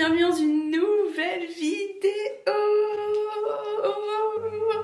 bienvenue dans une nouvelle vidéo.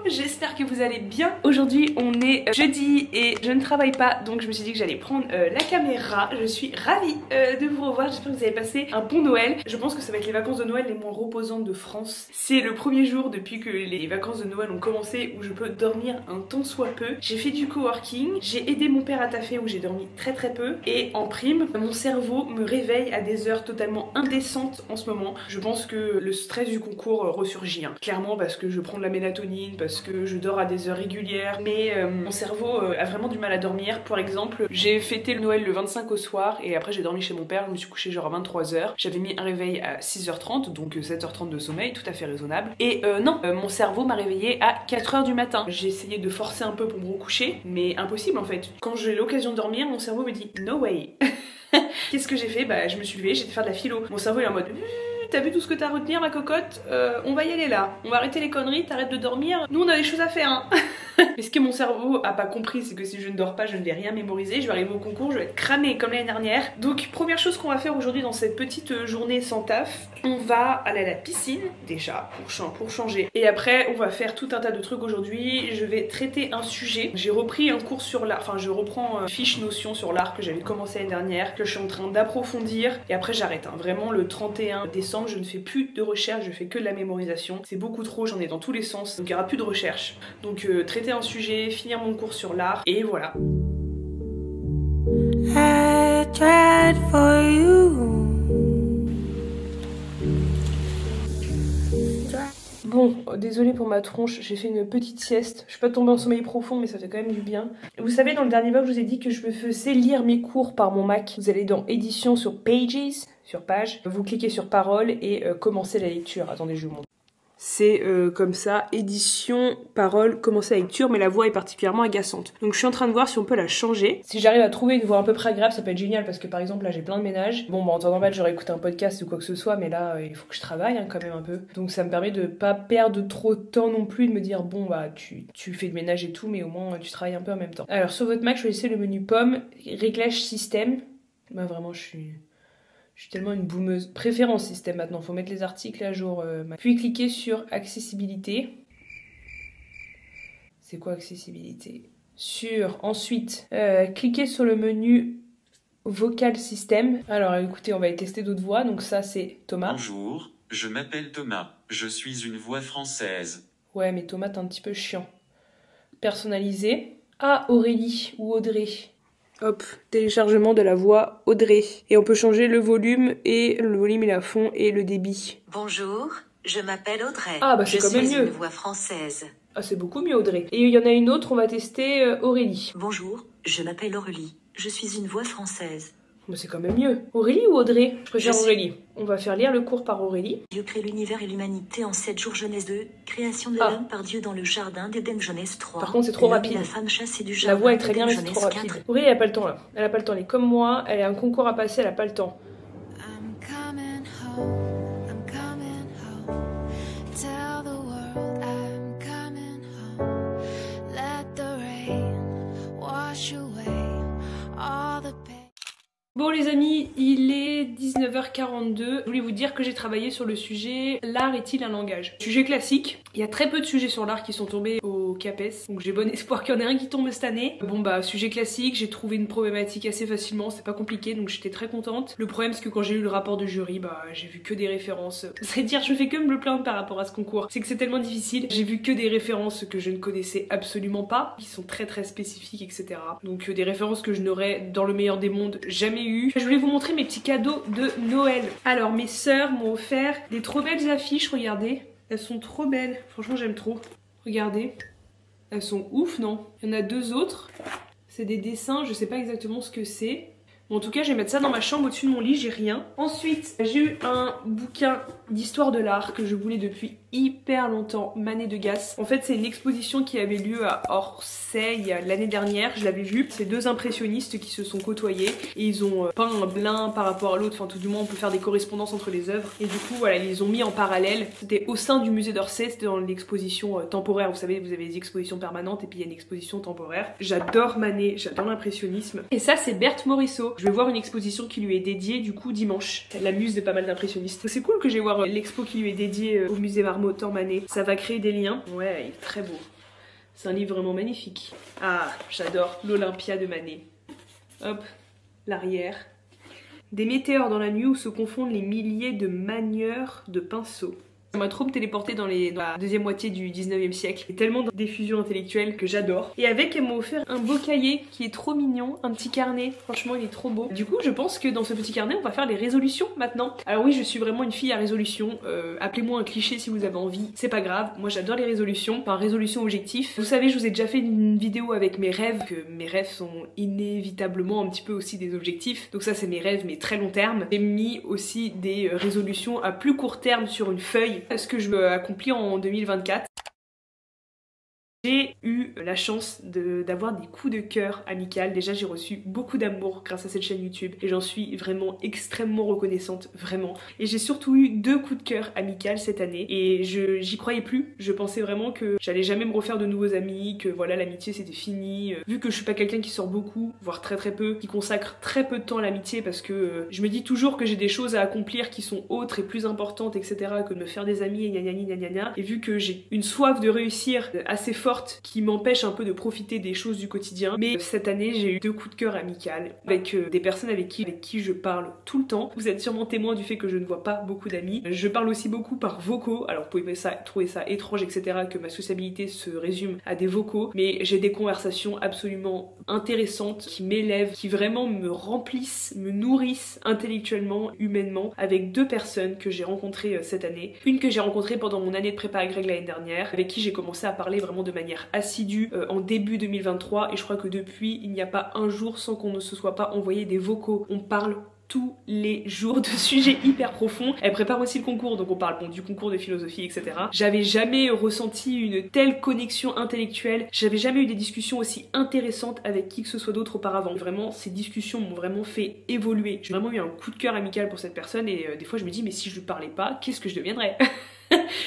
J'espère que vous allez bien. Aujourd'hui on est jeudi et je ne travaille pas, donc je me suis dit que j'allais prendre la caméra. Je suis ravie de vous revoir, j'espère que vous avez passé un bon Noël. Je pense que ça va être les vacances de Noël les moins reposantes de France. C'est le premier jour depuis que les vacances de Noël ont commencé où je peux dormir un tant soit peu. J'ai fait du coworking, j'ai aidé mon père à taffer où j'ai dormi très peu, et en prime mon cerveau me réveille à des heures totalement indécentes en ce moment. Je pense que le stress du concours ressurgit, hein. Clairement, parce que je prends de la mélatonine, parce que je dors à des heures régulières, mais mon cerveau a vraiment du mal à dormir. Par exemple, j'ai fêté le Noël le 25 au soir et après j'ai dormi chez mon père, je me suis couchée genre à 23h. J'avais mis un réveil à 6h30, donc 7h30 de sommeil, tout à fait raisonnable. Et non, mon cerveau m'a réveillée à 4h du matin. J'ai essayé de forcer un peu pour me recoucher, mais impossible en fait. Quand j'ai l'occasion de dormir, mon cerveau me dit no way. Qu'est-ce que j'ai fait? Bah je me suis levée, j'ai été faire de la philo. Mon cerveau est en mode t'as vu tout ce que t'as à retenir ma cocotte, on va y aller là, on va arrêter les conneries, t'arrêtes de dormir, nous on a des choses à faire hein. Mais ce que mon cerveau a pas compris, c'est que si je ne dors pas, je ne vais rien mémoriser, je vais arriver au concours, je vais être cramée comme l'année dernière. Donc première chose qu'on va faire aujourd'hui dans cette petite journée sans taf, on va aller à la piscine déjà pour changer. Et après on va faire tout un tas de trucs aujourd'hui. Je vais traiter un sujet. J'ai repris un cours sur l'art, enfin je reprends fiche notion sur l'art que j'avais commencé l'année dernière, que je suis en train d'approfondir. Et après j'arrête, hein. Vraiment le 31 décembre je ne fais plus de recherche, je fais que de la mémorisation. C'est beaucoup trop, j'en ai dans tous les sens, donc il n'y aura plus de recherche. Donc traiter un sujet, finir mon cours sur l'art, et voilà. I tried for you. Bon, désolée pour ma tronche, j'ai fait une petite sieste. Je suis pas tombée en sommeil profond, mais ça fait quand même du bien. Vous savez, dans le dernier vlog, je vous ai dit que je me faisais lire mes cours par mon Mac. Vous allez dans édition sur Pages, sur page. Vous cliquez sur parole et commencez la lecture. Attendez, je vous montre. C'est comme ça, édition, parole, commencer la lecture, mais la voix est particulièrement agaçante. Donc je suis en train de voir si on peut la changer. Si j'arrive à trouver une voix à peu près agréable, ça peut être génial, parce que par exemple là j'ai plein de ménage. Bon bah en temps normal j'aurais écouté un podcast ou quoi que ce soit, mais là il faut que je travaille hein, quand même un peu. Donc ça me permet de pas perdre trop de temps non plus, de me dire bon bah tu fais le ménage et tout, mais au moins tu travailles un peu en même temps. Alors sur votre Mac choisissez le menu pomme, réglage système. Bah vraiment je suis tellement une boumeuse. Préférence système maintenant, faut mettre les articles à jour. Puis cliquez sur accessibilité. C'est quoi accessibilité? Ensuite, cliquez sur le menu vocal système. Alors écoutez, on va tester d'autres voix. Donc ça c'est Thomas. Bonjour, je m'appelle Thomas. Je suis une voix française. Ouais mais Thomas t'es un petit peu chiant. Personnalisé. Ah Aurélie ou Audrey. Hop, téléchargement de la voix Audrey. Et on peut changer le volume, et le volume il est à fond, et le débit. Bonjour, je m'appelle Audrey. Ah bah c'est quand même mieux. Je suis une voix française. Ah c'est beaucoup mieux Audrey. Et il y en a une autre, on va tester Aurélie. Bonjour, je m'appelle Aurélie. Je suis une voix française. Bah c'est quand même mieux. Aurélie ou Audrey? Je préfère Aurélie. On va faire lire le cours par Aurélie. Dieu crée l'univers et l'humanité en 7 jours. Genèse 2. Création de l'homme par Dieu dans le jardin d'Éden. Genèse 3. Par contre c'est trop rapide. La femme chassée du jardin. La voix est très bien mais c'est trop rapide. Aurélie elle a pas le temps là. Elle a pas le temps. Elle est comme moi. Elle a un concours à passer. Elle a pas le temps. Bon les amis, il est 19h42. Je voulais vous dire que j'ai travaillé sur le sujet l'art est-il un langage? Sujet classique. Il y a très peu de sujets sur l'art qui sont tombés au CAPES, donc j'ai bon espoir qu'il y en ait un qui tombe cette année. Bon bah sujet classique, j'ai trouvé une problématique assez facilement, c'est pas compliqué, donc j'étais très contente. Le problème c'est que quand j'ai lu le rapport de jury, bah j'ai vu que des références. C'est-à-dire je fais que me plaindre par rapport à ce concours. C'est que c'est tellement difficile. J'ai vu que des références que je ne connaissais absolument pas, qui sont très spécifiques, etc. Donc des références que je n'aurais dans le meilleur des mondes jamais eu. Je voulais vous montrer mes petits cadeaux de Noël. Alors mes sœurs m'ont offert des trop belles affiches, regardez. Elles sont trop belles, franchement j'aime trop. Regardez, elles sont ouf non? Il y en a deux autres, c'est des dessins, je sais pas exactement ce que c'est. Bon, en tout cas je vais mettre ça dans ma chambre au-dessus de mon lit, j'ai rien. Ensuite j'ai eu un bouquin d'histoire de l'art que je voulais depuis hyper longtemps, Manet de Gas. En fait c'est une exposition qui avait lieu à Orsay l'année dernière, je l'avais vue. C'est deux impressionnistes qui se sont côtoyés et ils ont peint l'un par rapport à l'autre, enfin tout du moins on peut faire des correspondances entre les œuvres. Et du coup voilà, ils les ont mis en parallèle. C'était au sein du musée d'Orsay, c'était dans l'exposition temporaire, vous savez, vous avez des expositions permanentes et puis il y a une exposition temporaire. J'adore Manet, j'adore l'impressionnisme. Et ça c'est Berthe Morisot. Je vais voir une exposition qui lui est dédiée du coup dimanche. La muse de pas mal d'impressionnistes. C'est cool que je vais voir l'expo qui lui est dédiée au musée Marmottan Manet. Ça va créer des liens. Ouais, il est très beau. C'est un livre vraiment magnifique. Ah, j'adore l'Olympia de Manet. Hop, l'arrière. Des météores dans la nuit où se confondent les milliers de manieurs de pinceaux. Ça m'a trop téléporté dans la deuxième moitié du 19e siècle. Il y a tellement d'effusion intellectuelle que j'adore. Et avec, elle m'a offert un beau cahier qui est trop mignon, un petit carnet. Franchement, il est trop beau. Du coup, je pense que dans ce petit carnet, on va faire les résolutions maintenant. Alors oui, je suis vraiment une fille à résolution. Appelez-moi un cliché si vous avez envie. C'est pas grave. Moi, j'adore les résolutions. Enfin, résolution objectif. Vous savez, je vous ai déjà fait une vidéo avec mes rêves, que mes rêves sont inévitablement un petit peu aussi des objectifs. Donc ça, c'est mes rêves, mais très long terme. J'ai mis aussi des résolutions à plus court terme sur une feuille. Ce que je veux accomplir en 2024. J'ai eu la chance d'avoir des coups de cœur amicales. Déjà j'ai reçu beaucoup d'amour grâce à cette chaîne YouTube et j'en suis vraiment extrêmement reconnaissante, vraiment. Et j'ai surtout eu 2 coups de cœur amicales cette année et j'y croyais plus. Je pensais vraiment que j'allais jamais me refaire de nouveaux amis, que voilà l'amitié c'était fini. Vu que je suis pas quelqu'un qui sort beaucoup, voire très peu, qui consacre très peu de temps à l'amitié parce que je me dis toujours que j'ai des choses à accomplir qui sont autres et plus importantes, etc. que de me faire des amis et gna gna gna gna gna. Et vu que j'ai une soif de réussir assez forte qui m'empêche un peu de profiter des choses du quotidien. Mais cette année, j'ai eu 2 coups de cœur amicales avec des personnes avec qui je parle tout le temps. Vous êtes sûrement témoin du fait que je ne vois pas beaucoup d'amis. Je parle aussi beaucoup par vocaux. Alors vous pouvez trouver ça étrange, etc. que ma sociabilité se résume à des vocaux. Mais j'ai des conversations absolument intéressantes qui m'élèvent, qui vraiment me remplissent, me nourrissent intellectuellement, humainement, avec 2 personnes que j'ai rencontrées cette année. Une que j'ai rencontrée pendant mon année de prépa à Greg l'année dernière, avec qui j'ai commencé à parler vraiment de manière assidue en début 2023 et je crois que depuis il n'y a pas un jour sans qu'on ne se soit pas envoyé des vocaux. On parle tous les jours de sujets hyper profonds. Elle prépare aussi le concours, donc on parle du concours de philosophie, etc. J'avais jamais ressenti une telle connexion intellectuelle, j'avais jamais eu des discussions aussi intéressantes avec qui que ce soit d'autre auparavant. Vraiment, ces discussions m'ont vraiment fait évoluer. J'ai vraiment eu un coup de cœur amical pour cette personne et des fois je me dis mais si je lui parlais pas, qu'est-ce que je deviendrais?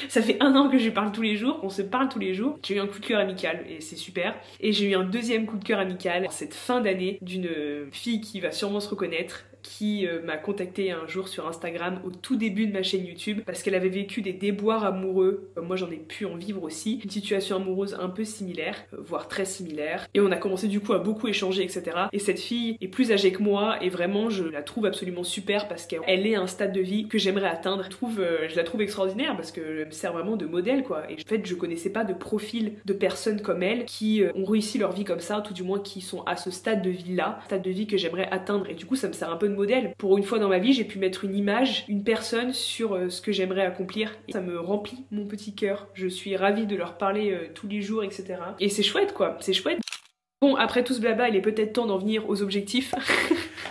Ça fait 1 an que je lui parle tous les jours, on se parle tous les jours. J'ai eu un coup de cœur amical et c'est super. Et j'ai eu un deuxième coup de cœur amical en cette fin d'année d'une fille qui va sûrement se reconnaître, qui m'a contacté un jour sur Instagram au tout début de ma chaîne YouTube parce qu'elle avait vécu des déboires amoureux. Moi j'en ai pu en vivre aussi, une situation amoureuse un peu similaire, voire très similaire. Et on a commencé du coup à beaucoup échanger, etc. Et cette fille est plus âgée que moi et vraiment je la trouve absolument super parce qu'elle est à un stade de vie que j'aimerais atteindre. Je la trouve extraordinaire parce qu'elle me sert vraiment de modèle quoi. Et en fait je connaissais pas de profil de personnes comme elle qui ont réussi leur vie comme ça, tout du moins qui sont à ce stade de vie là, stade de vie que j'aimerais atteindre. Et du coup ça me sert un peu de modèle. Pour une fois dans ma vie, j'ai pu mettre une image, une personne sur ce que j'aimerais accomplir. Et ça me remplit mon petit cœur. Je suis ravie de leur parler tous les jours, etc. Et c'est chouette quoi, c'est chouette. Bon, après tout ce blabla, il est peut-être temps d'en venir aux objectifs.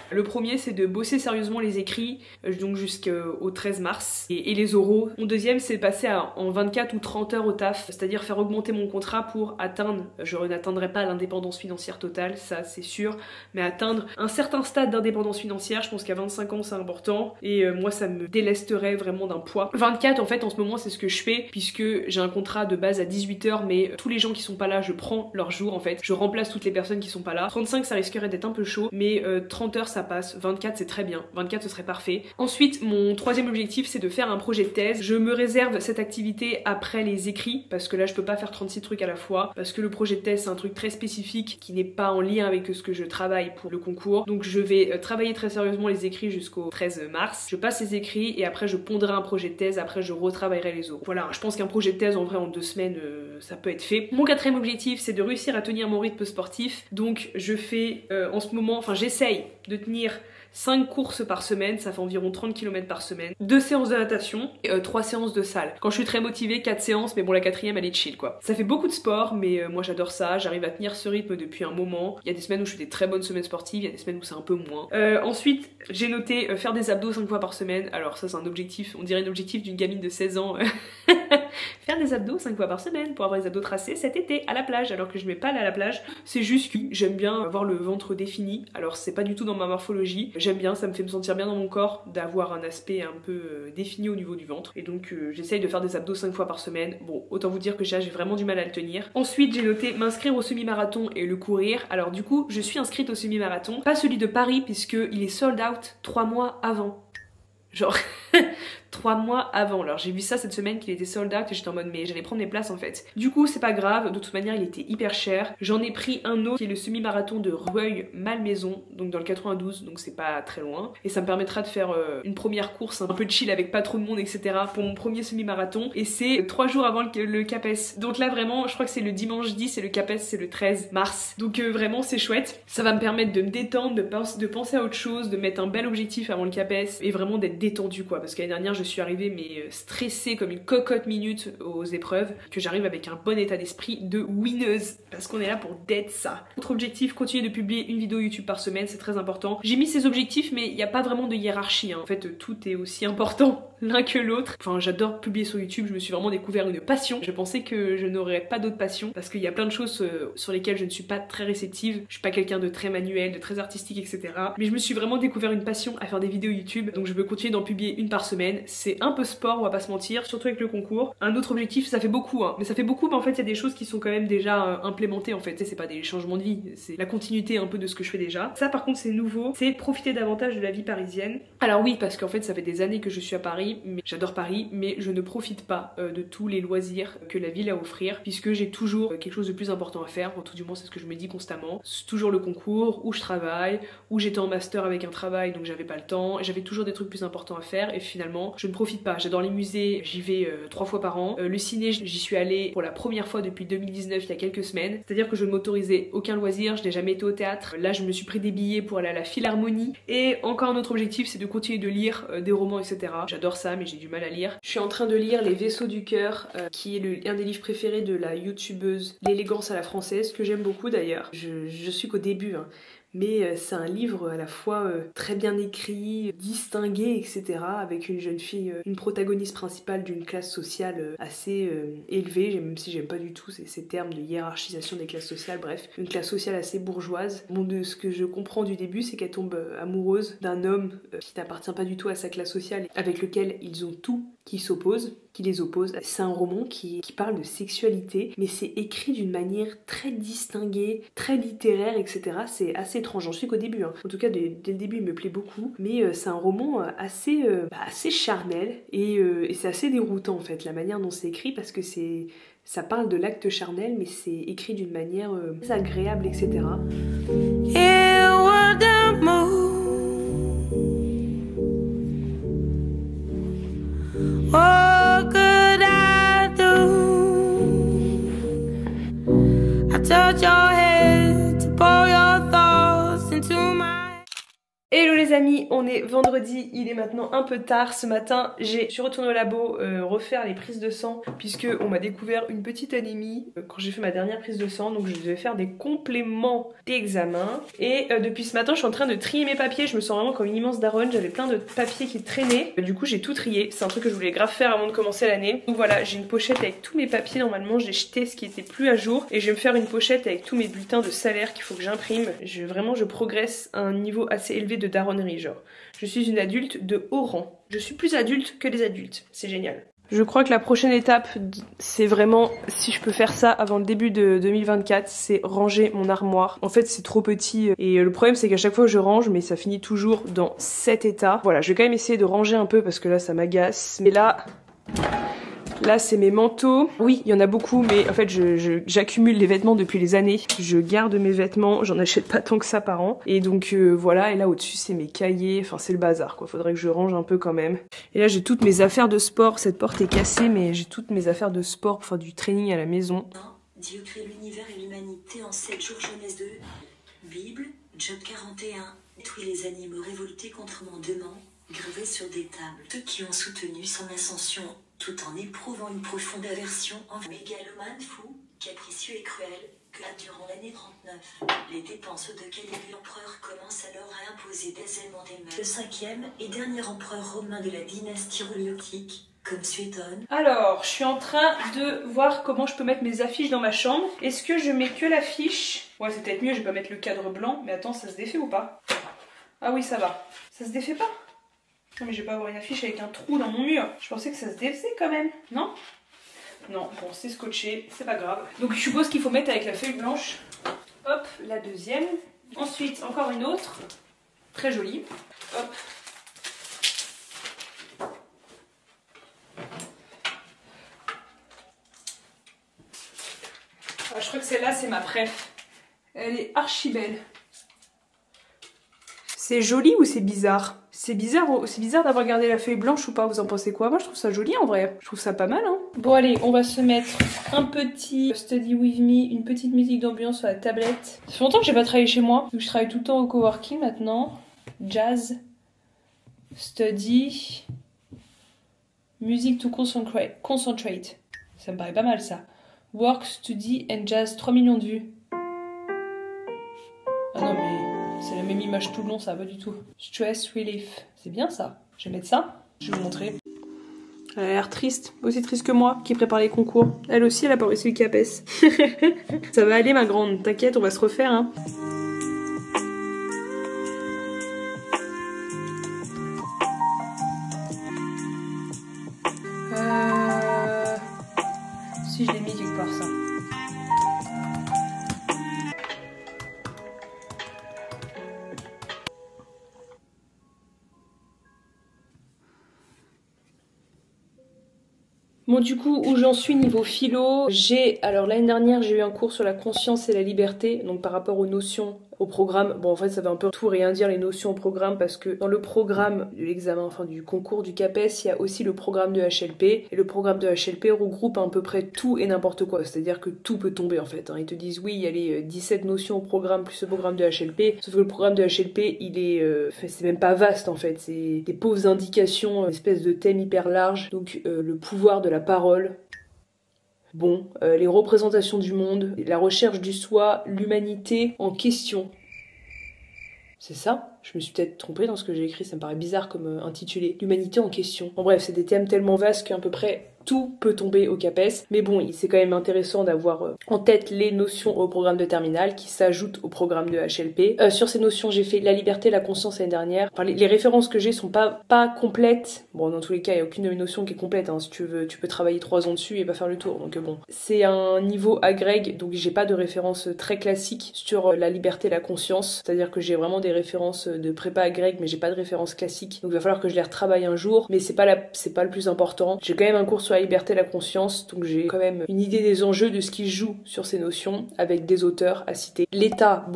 Le premier, c'est de bosser sérieusement les écrits, donc jusqu'au 13 mars, et les oraux. Mon deuxième, c'est passer en 24 ou 30 heures au taf, c'est-à-dire faire augmenter mon contrat pour atteindre, je n'atteindrai pas l'indépendance financière totale, ça c'est sûr, mais atteindre un certain stade d'indépendance financière. Je pense qu'à 25 ans, c'est important, et moi, ça me délesterait vraiment d'un poids. 24, en fait, en ce moment, c'est ce que je fais, puisque j'ai un contrat de base à 18 heures, mais tous les gens qui sont pas là, je prends leur jour, en fait. Je remplace toutes les personnes qui sont pas là. 35, ça risquerait d'être un peu chaud, mais 30 heures, ça passe. 24, c'est très bien. 24, ce serait parfait. Ensuite, mon troisième objectif, c'est de faire un projet de thèse. Je me réserve cette activité après les écrits, parce que là, je peux pas faire 36 trucs à la fois, parce que le projet de thèse, c'est un truc très spécifique qui n'est pas en lien avec ce que je travaille pour le concours. Donc, je vais travailler très sérieusement les écrits jusqu'au 13 mars. Je passe les écrits et après, je pondrai un projet de thèse. Après, je retravaillerai les oraux. Voilà, je pense qu'un projet de thèse, en vrai, en 2 semaines, ça peut être fait. Mon quatrième objectif, c'est de réussir à tenir mon rythme sportif. Donc, je fais en ce moment, enfin, j'essaye de tenir 5 courses par semaine, ça fait environ 30 km par semaine, 2 séances de natation et 3 séances de salle. Quand je suis très motivée, 4 séances, mais bon, la 4e elle est chill quoi. Ça fait beaucoup de sport, mais moi j'adore ça, j'arrive à tenir ce rythme depuis un moment. Il y a des semaines où je fais des très bonnes semaines sportives, il y a des semaines où c'est un peu moins. Ensuite, j'ai noté faire des abdos 5 fois par semaine. Alors ça c'est un objectif, on dirait un objectif d'une gamine de 16 ans. faire des abdos 5 fois par semaine pour avoir les abdos tracés cet été à la plage, alors que je vais pas aller à la plage. C'est juste que j'aime bien avoir le ventre défini, alors c'est pas du tout dans ma morphologie. J'aime bien, ça me fait me sentir bien dans mon corps d'avoir un aspect un peu défini au niveau du ventre. Et donc j'essaye de faire des abdos 5 fois par semaine. Bon, autant vous dire que j'ai vraiment du mal à le tenir. Ensuite, j'ai noté m'inscrire au semi-marathon et le courir. Alors du coup, je suis inscrite au semi-marathon, pas celui de Paris puisque il est sold out 3 mois avant. Genre 3 mois avant. Alors j'ai vu ça cette semaine qu'il était sold out et j'étais en mode mais j'allais prendre mes places en fait. Du coup c'est pas grave, de toute manière il était hyper cher. J'en ai pris un autre qui est le semi-marathon de Rueil-Malmaison, donc dans le 92, donc c'est pas très loin. Et ça me permettra de faire une première course un peu chill avec pas trop de monde etc. pour mon premier semi-marathon. Et c'est 3 jours avant le CAPES. Donc là vraiment je crois que c'est le dimanche 10 et le CAPES c'est le 13 mars. Donc vraiment c'est chouette. Ça va me permettre de me détendre, de penser à autre chose, de mettre un bel objectif avant le CAPES et vraiment d'être détendue quoi. Parce que l'année dernière je suis arrivée mais stressée comme une cocotte minute aux épreuves, que j'arrive avec un bon état d'esprit de winneuse parce qu'on est là pour d'être ça. Autre objectif, continuer de publier une vidéo YouTube par semaine, c'est très important. J'ai mis ces objectifs mais il n'y a pas vraiment de hiérarchie hein. En fait tout est aussi important l'un que l'autre. Enfin j'adore publier sur YouTube, je me suis vraiment découvert une passion. Je pensais que je n'aurais pas d'autres passions parce qu'il y a plein de choses sur lesquelles je ne suis pas très réceptive. Je suis pas quelqu'un de très manuel, de très artistique etc. Mais je me suis vraiment découvert une passion à faire des vidéos YouTube, donc je veux continuer d'en publier une par semaine. C'est un peu sport, on va pas se mentir, surtout avec le concours. Un autre objectif, ça fait beaucoup hein, mais ça fait beaucoup, mais en fait il y a des choses qui sont quand même déjà implémentées en fait. C'est pas des changements de vie, c'est la continuité un peu de ce que je fais déjà. Ça par contre c'est nouveau, c'est profiter davantage de la vie parisienne. Alors oui, parce qu'en fait ça fait des années que je suis à Paris, mais j'adore Paris, mais je ne profite pas de tous les loisirs que la ville a à offrir, puisque j'ai toujours quelque chose de plus important à faire, ou tout du moins c'est ce que je me dis constamment. C'est toujours le concours, où je travaille, où j'étais en master avec un travail donc j'avais pas le temps, j'avais toujours des trucs plus importants à faire et finalement je ne profite pas. J'adore les musées, j'y vais 3 fois par an. Le ciné, j'y suis allée pour la première fois depuis 2019, il y a quelques semaines. C'est-à-dire que je ne m'autorisais aucun loisir, je n'ai jamais été au théâtre. Là, je me suis pris des billets pour aller à la Philharmonie. Et encore un autre objectif, c'est de continuer de lire des romans, etc. J'adore ça, mais j'ai du mal à lire. Je suis en train de lire Les Vaisseaux du cœur, qui est un des livres préférés de la youtubeuse L'élégance à la française, que j'aime beaucoup d'ailleurs. Je suis qu'au début, hein. Mais c'est un livre à la fois très bien écrit, distingué, etc. avec une jeune fille, une protagoniste principale d'une classe sociale assez élevée, même si j'aime pas du tout ces termes de hiérarchisation des classes sociales, bref, une classe sociale assez bourgeoise. Bon, de ce que je comprends du début, c'est qu'elle tombe amoureuse d'un homme qui n'appartient pas du tout à sa classe sociale, avec lequel ils ont tout qui les oppose. C'est un roman qui parle de sexualité, mais c'est écrit d'une manière très distinguée, très littéraire, etc. C'est assez étrange, j'en suis qu'au début, hein. En tout cas dès le début il me plaît beaucoup, mais c'est un roman assez charnel et c'est assez déroutant en fait, la manière dont c'est écrit, parce que ça parle de l'acte charnel, mais c'est écrit d'une manière très agréable, etc. What could I do? I touch your head to pour your thoughts into my... Hello les amis, on est vendredi, il est maintenant un peu tard. Ce matin, je suis retournée au labo refaire les prises de sang, puisque on m'a découvert une petite anémie quand j'ai fait ma dernière prise de sang, donc je devais faire des compléments d'examen. Et depuis ce matin, je suis en train de trier mes papiers, je me sens vraiment comme une immense daronne, j'avais plein de papiers qui traînaient. Du coup, j'ai tout trié, c'est un truc que je voulais grave faire avant de commencer l'année. Donc voilà, j'ai une pochette avec tous mes papiers, normalement j'ai jeté ce qui était plus à jour, et je vais me faire une pochette avec tous mes bulletins de salaire qu'il faut que j'imprime. Vraiment, je progresse à un niveau assez élevé de daronnerie, genre. Je suis une adulte de haut rang. Je suis plus adulte que les adultes. C'est génial. Je crois que la prochaine étape, c'est vraiment, si je peux faire ça avant le début de 2024, c'est ranger mon armoire. En fait, c'est trop petit et le problème, c'est qu'à chaque fois je range, mais ça finit toujours dans cet état. Voilà, je vais quand même essayer de ranger un peu parce que là, ça m'agace. Mais là, c'est mes manteaux. Oui, il y en a beaucoup, mais en fait, j'accumule les vêtements depuis les années. Je garde mes vêtements, j'en achète pas tant que ça par an. Et donc voilà, et là au-dessus, c'est mes cahiers. Enfin, c'est le bazar, quoi. Faudrait que je range un peu quand même. Et là, j'ai toutes mes affaires de sport. Cette porte est cassée, mais j'ai toutes mes affaires de sport pour faire du training à la maison. Dieu crée l'univers et l'humanité en 7 jours, Genèse 2. Bible, Job 41. Tous les animaux révoltés contre mon demande, gravés sur des tables. Ceux qui ont soutenu son ascension, tout en éprouvant une profonde aversion envers mégalomane fou, capricieux et cruel, que durant l'année 39, les dépenses de Caligule l'empereur commencent alors à imposer des aisements des mœurs. Le 5e et dernier empereur romain de la dynastie royautique comme suétonne. Alors, je suis en train de voir comment je peux mettre mes affiches dans ma chambre. Est-ce que je mets que l'affiche? Ouais, c'est peut-être mieux, je vais pas mettre le cadre blanc. Mais attends, ça se défait ou pas? Ah oui, ça va. Ça se défait pas? Non, mais je vais pas avoir une affiche avec un trou dans mon mur. Je pensais que ça se défaisait quand même, non? Non, bon, c'est scotché, c'est pas grave. Donc je suppose qu'il faut mettre avec la feuille blanche. Hop, la deuxième. Ensuite, encore une autre. Très jolie. Hop. Ah, je crois que celle-là, c'est ma préf. Elle est archi belle. C'est joli ou c'est bizarre? C'est bizarre d'avoir gardé la feuille blanche ou pas? Vous en pensez quoi? Moi je trouve ça joli en vrai. Je trouve ça pas mal hein. Bon allez, on va se mettre un petit Study With Me, une petite musique d'ambiance sur la tablette. Ça fait longtemps que j'ai pas travaillé chez moi. Donc je travaille tout le temps au coworking maintenant. Jazz, study, music to concentrate. Ça me paraît pas mal ça. Work, study and jazz, 3 millions de vues. Ah non mais... c'est la même image tout le long, ça va pas du tout. Stress relief, c'est bien ça. Je vais mettre ça, je vais vous montrer. Elle a l'air triste, aussi triste que moi, qui prépare les concours. Elle aussi, elle a pas réussi le CAPES. Ça va aller ma grande, t'inquiète, on va se refaire hein. Si je l'ai mis quelque part ça. Bon du coup où j'en suis niveau philo, alors l'année dernière j'ai eu un cours sur la conscience et la liberté, donc par rapport aux notions, au programme, bon en fait ça veut un peu tout rien dire les notions au programme parce que dans le programme de l'examen, enfin du concours du CAPES, il y a aussi le programme de HLP et le programme de HLP regroupe à peu près tout et n'importe quoi, c'est-à-dire que tout peut tomber en fait, hein. Ils te disent oui il y a les 17 notions au programme plus le programme de HLP, sauf que le programme de HLP il est, c'est même pas vaste en fait, c'est des pauvres indications, une espèce de thème hyper large, donc le pouvoir de la parole. Bon, les représentations du monde, la recherche du soi, l'humanité en question. C'est ça? Je me suis peut-être trompée dans ce que j'ai écrit, ça me paraît bizarre comme intitulé. L'humanité en question. En bref, c'est des thèmes tellement vastes qu'à peu près tout peut tomber au CAPES. Mais bon, c'est quand même intéressant d'avoir en tête les notions au programme de terminale qui s'ajoutent au programme de HLP. Sur ces notions, j'ai fait la liberté, la conscience l'année dernière. Enfin, les références que j'ai sont pas complètes. Bon, dans tous les cas, il n'y a aucune de mes notions qui est complète. Hein. Si tu veux, tu peux travailler 3 ans dessus et pas faire le tour. Donc bon, c'est un niveau agrég, donc j'ai pas de références très classiques sur la liberté, la conscience. C'est-à-dire que j'ai vraiment des références de prépa agrég, mais j'ai pas de références classiques. Donc il va falloir que je les retravaille un jour. Mais c'est pas le plus important. J'ai quand même un cours sur la liberté, la conscience, donc j'ai quand même une idée des enjeux de ce qui joue sur ces notions avec des auteurs à citer. L'État,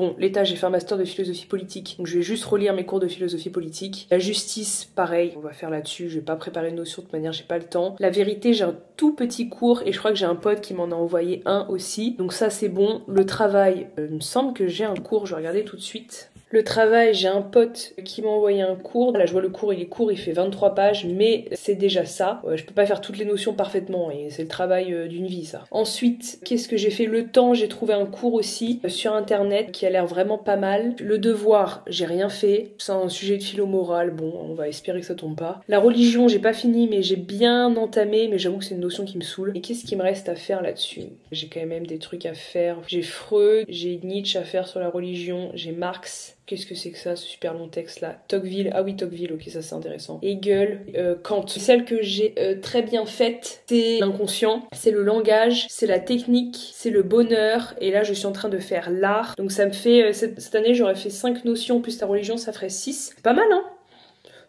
j'ai fait un master de philosophie politique, donc je vais juste relire mes cours de philosophie politique. La justice, pareil, on va faire là-dessus, je vais pas préparer de notions de toute manière, j'ai pas le temps. La vérité, j'ai un tout petit cours et je crois que j'ai un pote qui m'en a envoyé un aussi, donc ça c'est bon. Le travail, il me semble que j'ai un cours, je vais regarder tout de suite. Le travail, j'ai un pote qui m'a envoyé un cours. Là, je vois le cours, il est court, il fait 23 pages, mais c'est déjà ça. Je peux pas faire toutes les notions parfaitement, et c'est le travail d'une vie, ça. Ensuite, qu'est-ce que j'ai fait? Le temps, j'ai trouvé un cours aussi sur internet qui a l'air vraiment pas mal. Le devoir, j'ai rien fait. C'est un sujet de philo morale, bon, on va espérer que ça tombe pas. La religion, j'ai pas fini, mais j'ai bien entamé, mais j'avoue que c'est une notion qui me saoule. Et qu'est-ce qui me reste à faire là-dessus? J'ai quand même des trucs à faire. J'ai Freud, j'ai Nietzsche à faire sur la religion, j'ai Marx. Qu'est-ce que c'est que ça, ce super long texte là? Tocqueville, ah oui Tocqueville, ok ça c'est intéressant. Hegel, Kant. Celle que j'ai très bien faite, c'est l'inconscient, c'est le langage, c'est la technique, c'est le bonheur, et là je suis en train de faire l'art. Donc ça me fait, cette année j'aurais fait 5 notions plus la religion, ça ferait 6. C'est pas mal hein?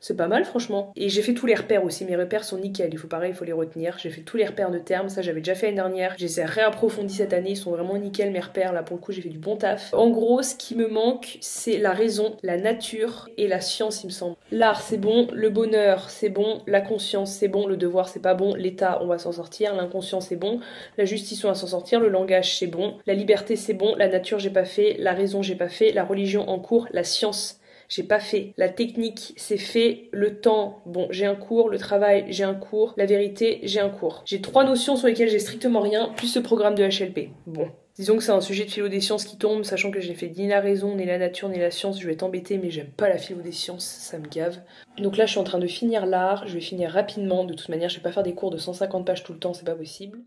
C'est pas mal franchement. Et j'ai fait tous les repères aussi, mes repères sont nickel, il faut les retenir. J'ai fait tous les repères de termes, ça j'avais déjà fait l'année dernière. Je les ai réapprofondis cette année, ils sont vraiment nickel mes repères, là pour le coup j'ai fait du bon taf. En gros ce qui me manque c'est la raison, la nature et la science il me semble. L'art c'est bon, le bonheur c'est bon, la conscience c'est bon, le devoir c'est pas bon, l'état on va s'en sortir, l'inconscient c'est bon, la justice on va s'en sortir, le langage c'est bon, la liberté c'est bon, la nature j'ai pas fait, la raison j'ai pas fait, la religion en cours, la science j'ai pas fait. La technique, c'est fait. Le temps, bon, j'ai un cours. Le travail, j'ai un cours. La vérité, j'ai un cours. J'ai 3 notions sur lesquelles j'ai strictement rien, plus ce programme de HLP. Bon, Disons que c'est un sujet de philo des sciences qui tombe, sachant que j'ai fait ni la raison, ni la nature, ni la science, je vais t'embêter, mais j'aime pas la philo des sciences, ça me gave. Donc là je suis en train de finir l'art, je vais finir rapidement, de toute manière je vais pas faire des cours de 150 pages tout le temps, c'est pas possible.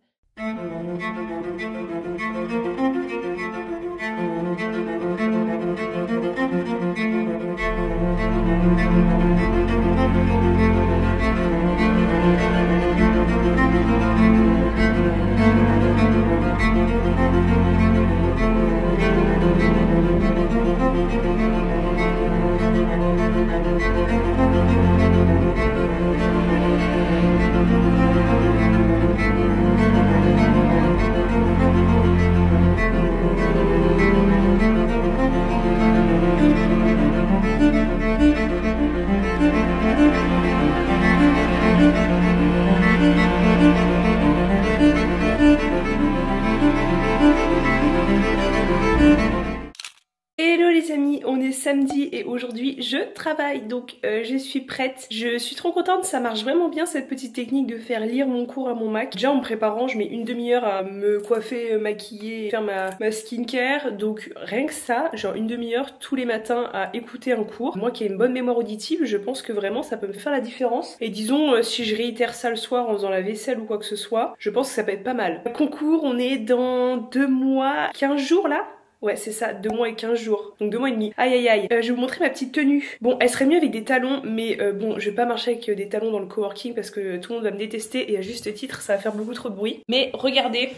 Hello les amis, on est samedi et aujourd'hui je travaille donc je suis prête. Je suis trop contente, ça marche vraiment bien cette petite technique de faire lire mon cours à mon Mac. Déjà en me préparant je mets une demi-heure à me coiffer, maquiller, faire ma skincare. Donc rien que ça, genre une demi-heure tous les matins à écouter un cours. Moi qui ai une bonne mémoire auditive, je pense que vraiment ça peut me faire la différence. Et disons si je réitère ça le soir en faisant la vaisselle ou quoi que ce soit, je pense que ça peut être pas mal. Concours, on est dans 2 mois, 15 jours là. Ouais c'est ça, 2 mois et 15 jours, donc 2 mois et demi. Aïe aïe aïe, je vais vous montrer ma petite tenue. Bon, elle serait mieux avec des talons, mais bon, je vais pas marcher avec des talons dans le coworking parce que tout le monde va me détester et à juste titre, ça va faire beaucoup trop de bruit. Mais regardez,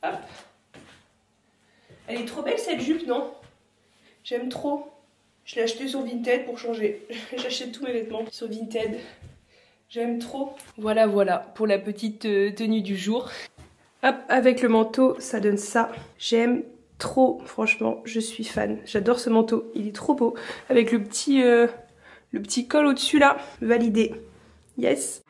hop. Elle est trop belle cette jupe, non? J'aime trop. Je l'ai achetée sur Vinted pour changer. J'achète tous mes vêtements sur Vinted. J'aime trop. Voilà, voilà, pour la petite tenue du jour. Hop, avec le manteau, ça donne ça. J'aime trop, franchement, je suis fan. J'adore ce manteau, il est trop beau. Avec le petit col au-dessus là, validé. Yes.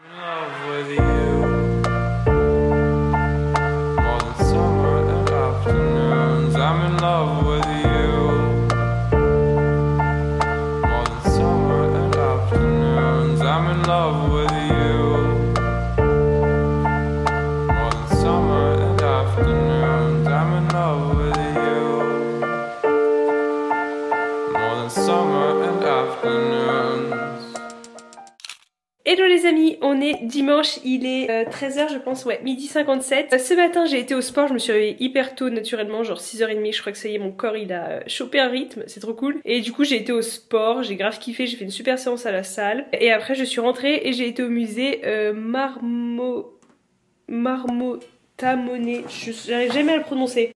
Hello les amis, on est dimanche, il est 13h je pense, ouais, 12h57. Ce matin j'ai été au sport, je me suis réveillée hyper tôt naturellement, genre 6h30, je crois que ça y est, mon corps il a chopé un rythme, c'est trop cool. Et du coup j'ai été au sport, j'ai grave kiffé, j'ai fait une super séance à la salle. Et après je suis rentrée et j'ai été au musée Marmottamone, j'arrive jamais à le prononcer.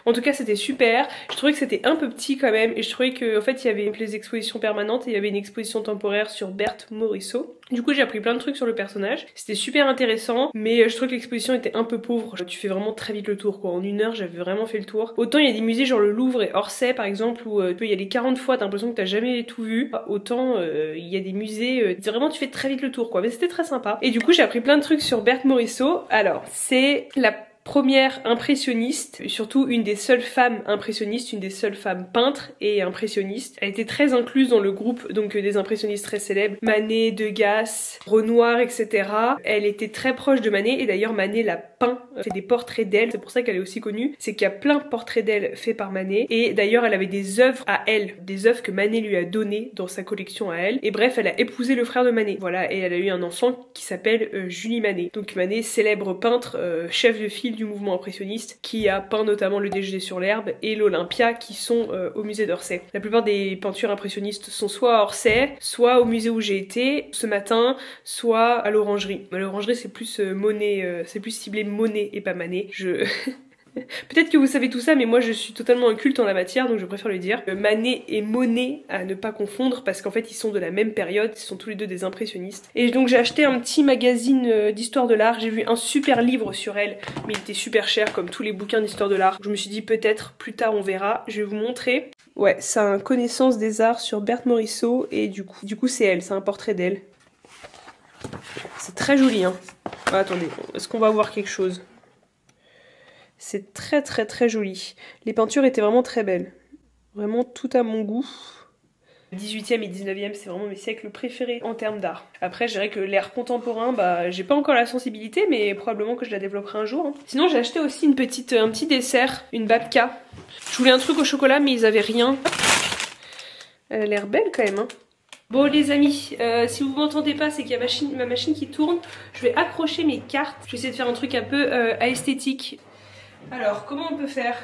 En tout cas c'était super, je trouvais que c'était un peu petit quand même et je trouvais qu'en fait il y avait les expositions permanentes et il y avait une exposition temporaire sur Berthe Morisot. Du coup j'ai appris plein de trucs sur le personnage, c'était super intéressant mais je trouvais que l'exposition était un peu pauvre. Tu fais vraiment très vite le tour quoi, en 1 heure j'avais vraiment fait le tour. Autant il y a des musées genre le Louvre et Orsay par exemple où tu peux y aller 40 fois, t'as l'impression que t'as jamais tout vu. Autant il y a des musées, vraiment tu fais très vite le tour quoi, mais c'était très sympa. Et du coup j'ai appris plein de trucs sur Berthe Morisot. Alors c'est la première impressionniste, surtout une des seules femmes impressionnistes, une des seules femmes peintres et impressionnistes. Elle était très incluse dans le groupe donc des impressionnistes très célèbres, Manet, Degas, Renoir, etc. Elle était très proche de Manet et d'ailleurs Manet l'a peint, fait des portraits d'elle, c'est pour ça qu'elle est aussi connue, c'est qu'il y a plein de portraits d'elle faits par Manet et d'ailleurs elle avait des œuvres à elle, des œuvres que Manet lui a données dans sa collection à elle et bref elle a épousé le frère de Manet, voilà, et elle a eu un enfant qui s'appelle Julie Manet. Donc Manet, célèbre peintre, chef de file du mouvement impressionniste qui a peint notamment le Déjeuner sur l'herbe et l'Olympia qui sont au musée d'Orsay. La plupart des peintures impressionnistes sont soit à Orsay, soit au musée où j'ai été ce matin, soit à l'Orangerie. L'Orangerie c'est plus Monet, c'est plus ciblé Monet et pas Manet. Peut-être que vous savez tout ça mais moi je suis totalement inculte en la matière donc je préfère le dire. Manet et Monet à ne pas confondre parce qu'en fait ils sont de la même période, ils sont tous les deux des impressionnistes. Et donc j'ai acheté un petit magazine d'histoire de l'art, j'ai vu un super livre sur elle mais il était super cher comme tous les bouquins d'histoire de l'art. Je me suis dit peut-être plus tard on verra, je vais vous montrer. Ouais, c'est un connaissance des arts sur Berthe Morisot et du coup c'est elle, c'est un portrait d'elle. C'est très joli hein. Ah, attendez, est-ce qu'on va voir quelque chose? C'est très très très joli. Les peintures étaient vraiment très belles. Vraiment tout à mon goût. 18e et 19e, c'est vraiment mes siècles préférés en termes d'art. Après, je dirais que l'art contemporain, bah, j'ai pas encore la sensibilité, mais probablement que je la développerai un jour. Hein. Sinon, j'ai acheté aussi un petit dessert, une babka. Je voulais un truc au chocolat, mais ils avaient rien. Elle a l'air belle quand même. Hein. Bon les amis, si vous m'entendez pas, c'est qu'il y a ma machine qui tourne. Je vais accrocher mes cartes. Je vais essayer de faire un truc un peu esthétique. Alors, comment on peut faire?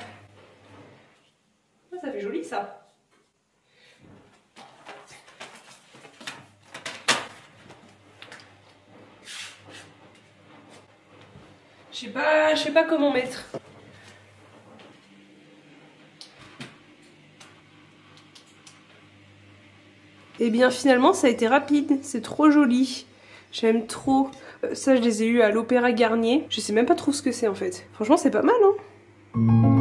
Ça fait joli ça. Je sais pas comment mettre. Et bien finalement ça a été rapide, c'est trop joli. J'aime trop. Ça je les ai eu à l'Opéra Garnier. Je sais même pas trop ce que c'est en fait. Franchement c'est pas mal hein.